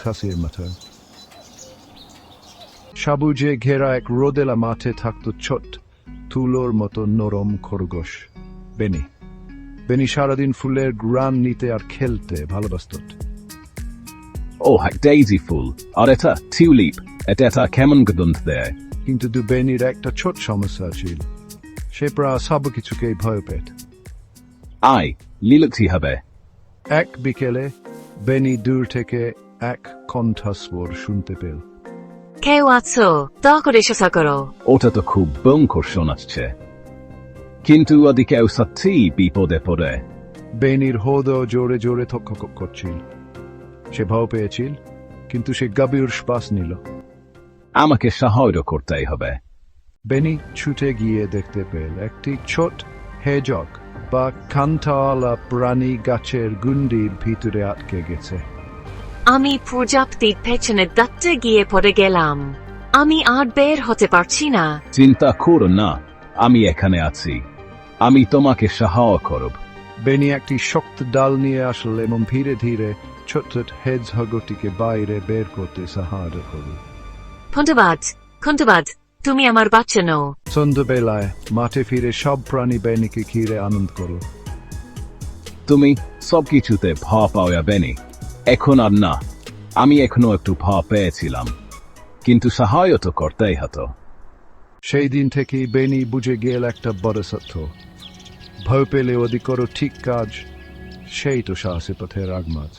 হাসির মাথা। সবুজে ঘেরা এক রোদেলা মাঠে থাকত ছোট তুলোর মতো নরম খরগোশ বেনি। বেনি সারাদিন ফুলের গ্রান নিতে আর খেলতে ভালোবাসত। এক ডেইজি ফুল, আর এটা টিউলিপ, এটা কেমন গন্ধ দেয়। কিন্তু বেনির একটা ছোট সমস্যা ছিল, সে প্রায় সবকিছুকেই ভয় পেত। লিলুকটি হবে। এক বিকেলে বেনি দূর থেকে এক কণ্ঠস্বর শুনতে পেল। কেউ আছো, দয়া করে এসো করো। ওটা তো খুব ভয়ঙ্কর শোনাচ্ছে, কিন্তু ওদিকেও সত্যি বিপদে পড়ে। বেনির হৃদয় জোরে জোরে থক করছিল। সে ভয় পেয়েছিল, কিন্তু সে গভীর শ্বাস নিল। আমাকে সাহায্য করতেই হবে। বেনি ছুটে গিয়ে দেখতে পেল একটি ছোট হেজক বা কাঁটাওয়ালা প্রাণী গাছের গুন্ডির ভিতরে আটকে গেছে। আমি প্রজাপতির পেছনে দাঁড়তে গিয়ে পড়ে গেলাম। আমি আর বের হতে পারছি না। চিন্তা করো না, আমি এখানে আছি। আমি তোমাকে সাহায্য করব। বেনি একটি শক্ত ডাল নিয়ে আসল এবং ধীরে ধীরে ছোট ছোট হেজহগটিকে বাইরে বের করতে সাহায্য করল। ধন্যবাদ, তুমি আমার বাচ্চা নও। সন্ধ্যাবেলায় মাঠে ফিরে সব প্রাণী বেনিকে ঘিরে আনন্দ করল। তুমি সবকিছুতে ভয় পাওয়া বেনি, এখন আর না। আমি এখনো একটু ভয় পেয়েছিলাম, কিন্তু সাহায্য তো করতেই হতো। সেই দিন থেকেই বেনি বুঝে গেল একটা বড় সত্য, ভয় পেলে ওদি করো ঠিক কাজ, সেই তো সাহসী পথের আগমাজ।